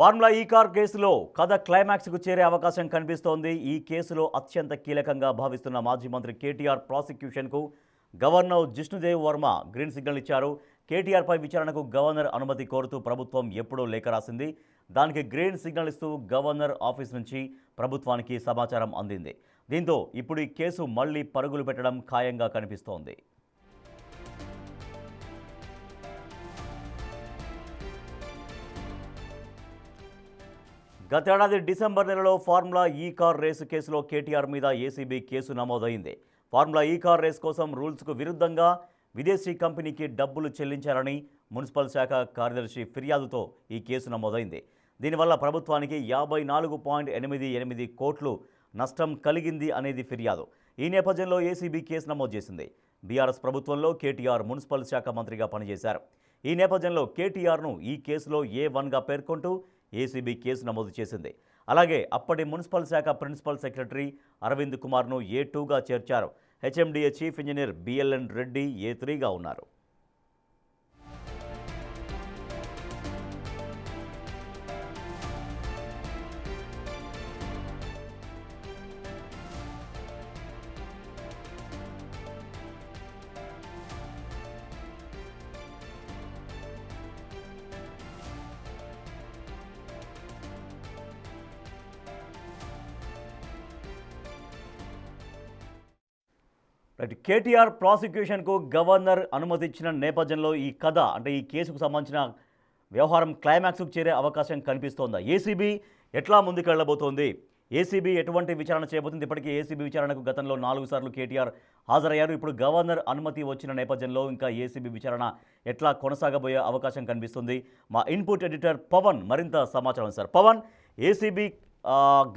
Formula E car కేసులో కథ క్లైమాక్స్కు చేరే అవకాశం కనిపిస్తోంది. ఈ కేసులో అత్యంత కీలకంగా భావిస్తున్న మాజీ మంత్రి కేటీఆర్ ప్రాసిక్యూషన్కు governor Jishnudev Varma green signal ఇచ్చారు. కేటీఆర్పై విచారణకు గవర్నర్ అనుమతి కోరుతూ ప్రభుత్వం ఎప్పుడో లేఖ రాసింది. దానికి గ్రీన్ సిగ్నల్ ఇస్తూ గవర్నర్ ఆఫీస్ నుంచి ప్రభుత్వానికి సమాచారం అందింది. దీంతో ఇప్పుడు ఈ కేసు మళ్లీ పరుగులు పెట్టడం ఖాయంగా కనిపిస్తోంది. గతేడాది డిసెంబర్ నెలలో ఫార్ములా ఈ కార్ రేసు కేసులో కేటీఆర్ మీద ఏసీబీ కేసు నమోదైంది. ఫార్ములా ఈ కార్ రేస్ కోసం రూల్స్కు విరుద్ధంగా విదేశీ కంపెనీకి డబ్బులు చెల్లించారని మున్సిపల్ శాఖ కార్యదర్శి ఫిర్యాదుతో ఈ కేసు నమోదైంది. దీనివల్ల ప్రభుత్వానికి 54.88 కోట్లు నష్టం కలిగింది అనేది ఫిర్యాదు. ఈ నేపథ్యంలో ఏసీబీ కేసు నమోదు చేసింది. బీఆర్ఎస్ ప్రభుత్వంలో కేటీఆర్ మున్సిపల్ శాఖ మంత్రిగా పనిచేశారు. ఈ నేపథ్యంలో కేటీఆర్ను ఈ కేసులో A1గా పేర్కొంటూ ఏసీబీ కేసు నమోదు చేసింది. అలాగే అప్పటి మున్సిపల్ శాఖ ప్రిన్సిపల్ సెక్రటరీ అరవింద్ కుమార్ను A2గా చేర్చారు. HMDA chief engineer BLN Reddy A3గా ఉన్నారు. కేటీఆర్ ప్రాసిక్యూషన్కు గవర్నర్ అనుమతి ఇచ్చిన నేపథ్యంలో ఈ కథ అంటే ఈ కేసుకు సంబంధించిన వ్యవహారం క్లైమాక్స్కు చేరే అవకాశం కనిపిస్తోందా? ఏసీబీ ఎట్లా ముందుకెళ్లబోతోంది? ఏసీబీ ఎటువంటి విచారణ చేయబోతుంది? ఇప్పటికీ ఏసీబీ విచారణకు గతంలో 4 సార్లు కేటీఆర్ హాజరయ్యారు. ఇప్పుడు గవర్నర్ అనుమతి వచ్చిన నేపథ్యంలో ఇంకా ఏసీబీ విచారణ ఎట్లా కొనసాగబోయే అవకాశం కనిపిస్తుంది? మా ఇన్పుట్ ఎడిటర్ పవన్ మరింత సమాచారం. సార్ పవన్, ఏసీబీ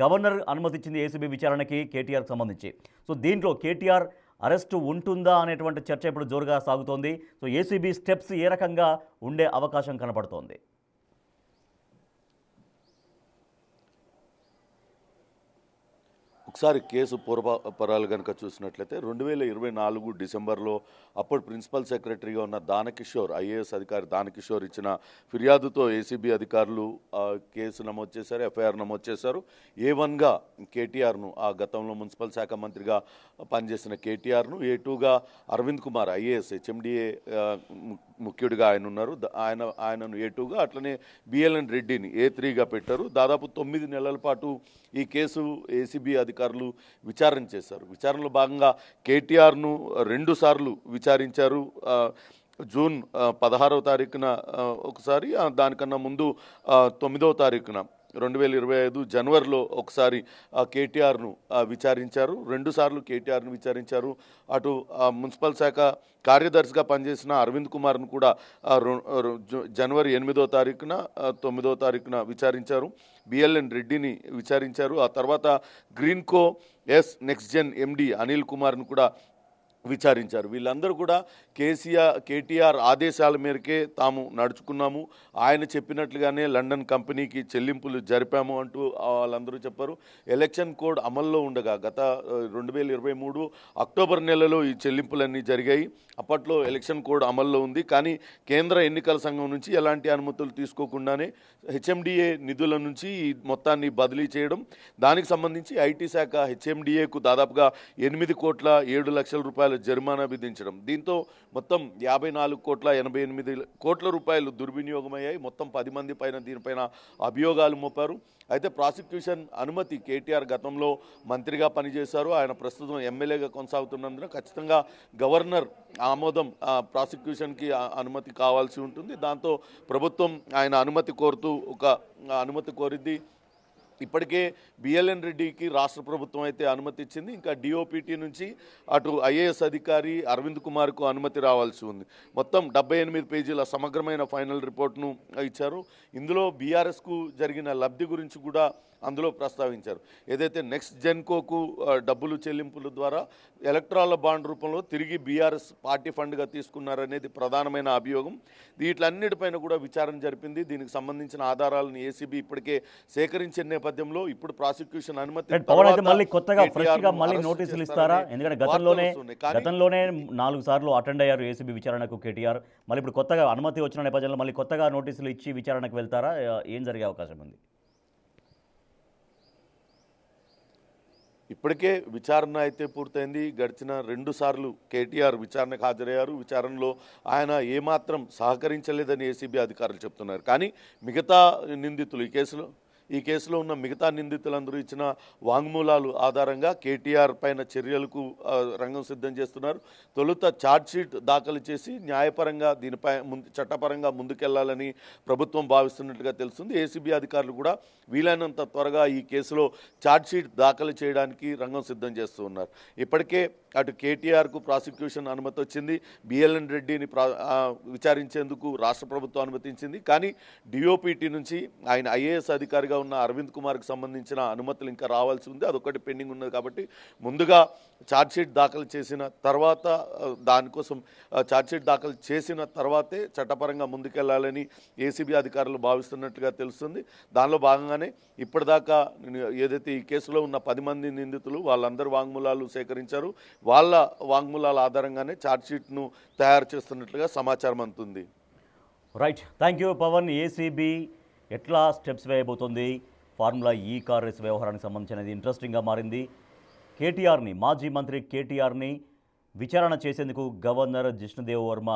గవర్నర్ అనుమతిచ్చింది ఏసీబీ విచారణకి కేటీఆర్కి సంబంధించి. సో దీంట్లో కేటీఆర్ అరెస్టు ఉంటుందా అనేటువంటి చర్చ ఇప్పుడు జోరుగా సాగుతోంది. సో ఏసీబీ స్టెప్స్ ఏ రకంగా ఉండే అవకాశం కనపడుతోంది? ఒకసారి కేసు పూర్వపరాలు కనుక చూసినట్లయితే 2024 డిసెంబర్లో అప్పుడు ప్రిన్సిపల్ సెక్రటరీగా ఉన్న దానకిషోర్, ఐఏఎస్ అధికారి దానకిషోర్ ఇచ్చిన ఫిర్యాదుతో ఏసీబీ అధికారులు కేసు నమోదు చేశారు, ఎఫ్ఐఆర్ నమోదు చేశారు. A1గా కేటీఆర్ను, ఆ గతంలో మున్సిపల్ శాఖ మంత్రిగా పనిచేసిన కేటీఆర్ను, A2గా అరవింద్ కుమార్ ఐఏఎస్ హెచ్ఎండిఏ ముఖ్యుడిగా ఆయన ఉన్నారు, ఆయనను A2గా, అట్లనే బిఎల్ఎన్ రెడ్డిని A3గా పెట్టారు. దాదాపు 9 నెలల పాటు ఈ కేసు ఏసీబీ అధికారులు విచారణ చేశారు. విచారణలో భాగంగా కేటీఆర్ను 2 సార్లు విచారించారు. జూన్ 16వ తారీఖున ఒకసారి, దానికన్నా ముందు 9వ తారీఖున 2025 జనవరిలో ఒకసారి కేటీఆర్ను విచారించారు. 2 సార్లు కేటీఆర్ను విచారించారు. అటు మున్సిపల్ శాఖ కార్యదర్శిగా పనిచేసిన అరవింద్ కుమార్ను కూడా జనవరి 8వ తారీఖున 9వ తారీఖున విచారించారు. బిఎల్ఎన్ రెడ్డిని విచారించారు. ఆ తర్వాత గ్రీన్కో నెక్స్ట్ జెన్ ఎండి అనిల్ కుమార్ను కూడా విచారించారు. వీళ్ళందరూ కూడా కేటీఆర్ ఆదేశాల మేరకే తాము నడుచుకున్నాము, ఆయన చెప్పినట్లుగానే లండన్ కంపెనీకి చెల్లింపులు జరిపాము అంటూ వాళ్ళందరూ చెప్పారు. ఎలక్షన్ కోడ్ అమల్లో ఉండగా గత 2023 అక్టోబర్ నెలలో ఈ చెల్లింపులన్నీ జరిగాయి. అప్పట్లో ఎలక్షన్ కోడ్ అమల్లో ఉంది. కానీ కేంద్ర ఎన్నికల సంఘం నుంచి ఎలాంటి అనుమతులు తీసుకోకుండానే హెచ్ఎండిఏ నిధుల నుంచి ఈ మొత్తాన్ని బదిలీ చేయడం, దానికి సంబంధించి ఐటీ శాఖ హెచ్ఎండిఏకు దాదాపుగా 8,7,00,000 రూపాయల జరిమానా విధించడం. దీంతో మొత్తం 54,88,00,00,000 రూపాయలు దుర్వినియోగమయ్యాయి. మొత్తం 10 మంది పైన దీనిపైన అభియోగాలు మోపారు. అయితే ప్రాసిక్యూషన్ అనుమతి, కేటీఆర్ గతంలో మంత్రిగా పనిచేశారు, ఆయన ప్రస్తుతం ఎమ్మెల్యేగా కొనసాగుతున్నందున ఖచ్చితంగా గవర్నర్ ఆమోదం ప్రాసిక్యూషన్కి అనుమతి కావాల్సి ఉంటుంది. దాంతో ప్రభుత్వం ఆయన అనుమతి కోరుతూ ఒక అనుమతి కోరిద్ది. ఇప్పటికే బిఎల్ఎన్ రెడ్డికి రాష్ట్ర ప్రభుత్వం అయితే అనుమతి ఇచ్చింది. ఇంకా డిఓపిటి నుంచి అటు ఐఏఎస్ అధికారి అరవింద్ కుమార్కు అనుమతి రావాల్సి ఉంది. మొత్తం 78 పేజీల సమగ్రమైన ఫైనల్ రిపోర్ట్ను ఇచ్చారు. ఇందులో బీఆర్ఎస్కు జరిగిన లబ్ధి గురించి కూడా అందులో ప్రస్తావించారు. ఏదైతే నెక్స్ట్ జెన్కోకు డబ్బులు చెల్లింపుల ద్వారా ఎలక్ట్రాల బాండ్ రూపంలో తిరిగి బీఆర్ఎస్ పార్టీ ఫండ్గా తీసుకున్నారనేది ప్రధానమైన అభియోగం. వీటిలన్నిటిపైన కూడా విచారణ జరిపింది. దీనికి సంబంధించిన ఆధారాలను ఏసీబీ ఇప్పటికే సేకరించిన నేపథ్యంలో ఇప్పుడు ప్రాసిక్యూషన్ అనుమతి పవన్ అయితే తర్వాత మళ్ళీ కొత్తగా KTR ఫ్రెష్ గా ను మళ్ళీ అరెస్ట్ నోటీసులు చేస్తారనే ఇస్తారా? ఎందుకంటే వార్తలు వస్తున్నాయి. కానీ గతంలోనే 4 సార్లు అటెండ్ అయ్యారు ఏసీబీ విచారణకు కేటీఆర్. మళ్ళీ ఇప్పుడు కొత్తగా అనుమతి వచ్చిన నేపథ్యంలో మళ్ళీ కొత్తగా నోటీసులు ఇచ్చి విచారణకు వెళ్తారా? ఏం జరిగే అవకాశం ఉంది? ఇప్పటికే విచారణ అయితే పూర్తయింది. గడిచిన 2 సార్లు కేటీఆర్ విచారణకు హాజరయ్యారు. విచారణలో ఆయన ఏమాత్రం సహకరించలేదని ఏసీబీ అధికారులు చెప్తున్నారు. కానీ మిగతా నిందితులు ఈ కేసులో ఉన్న మిగతా నిందితులందరూ ఇచ్చిన వాంగ్మూలాలు ఆధారంగా కేటీఆర్ పైన చర్యలకు రంగం సిద్ధం చేస్తున్నారు. తొలుత ఛార్జ్షీట్ దాఖలు చేసి న్యాయపరంగా దీనిపై చట్టపరంగా ముందుకెళ్లాలని ప్రభుత్వం భావిస్తున్నట్టుగా తెలుస్తుంది. ఏసీబీ అధికారులు కూడా వీలైనంత త్వరగా ఈ కేసులో ఛార్జ్షీట్ దాఖలు చేయడానికి రంగం సిద్ధం చేస్తూ ఉన్నారు. ఇప్పటికే అటు కేటీఆర్కు ప్రాసిక్యూషన్ అనుమతి వచ్చింది. బిఎల్ఎన్ రెడ్డిని విచారించేందుకు రాష్ట్ర ప్రభుత్వం అనుమతించింది. కానీ డిఓపిటి నుంచి ఆయన ఐఏఎస్ అధికారిగా ఉన్న అరవింద్ కుమార్కి సంబంధించిన అనుమతులు ఇంకా రావాల్సి ఉంది. అదొకటి పెండింగ్ ఉన్నది. కాబట్టి ముందుగా ఛార్జ్షీట్ దాఖలు చేసిన తర్వాత దానికోసం ఛార్జ్షీట్ దాఖలు చేసిన తర్వాతే చట్టపరంగా ముందుకెళ్లాలని ఏసీబీ అధికారులు భావిస్తున్నట్టుగా తెలుస్తుంది. దానిలో భాగంగానే ఇప్పటిదాకా ఏదైతే ఈ కేసులో ఉన్న 10 మంది నిందితులు వాళ్ళందరూ వాంగ్మూలాలు సేకరించారు. వాళ్ళ వాంగ్మూలాల ఆధారంగానే ఛార్జ్షీట్ను తయారు చేస్తున్నట్లుగా సమాచారం అందుతుంది. Right, thank you Pavan. ACB ఎట్లా స్టెప్స్ వేయబోతోంది? ఫార్ములా ఈ కార్ రేస్ వ్యవహారానికి సంబంధించినది ఇంట్రెస్టింగ్గా మారింది. కేటీఆర్ని, మాజీ మంత్రి కేటీఆర్ని విచారణ చేసేందుకు governor Jishnudev Varma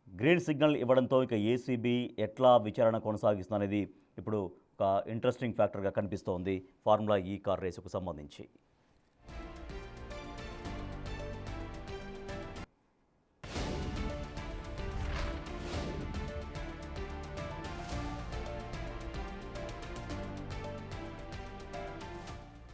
green signal ఇవ్వడంతో ఇక ఏసీబీ ఎట్లా విచారణ కొనసాగిస్తుందనేది ఇప్పుడు ఒక ఇంట్రెస్టింగ్ ఫ్యాక్టర్గా కనిపిస్తోంది ఫార్ములా ఈ కార్ రేసుకు సంబంధించి.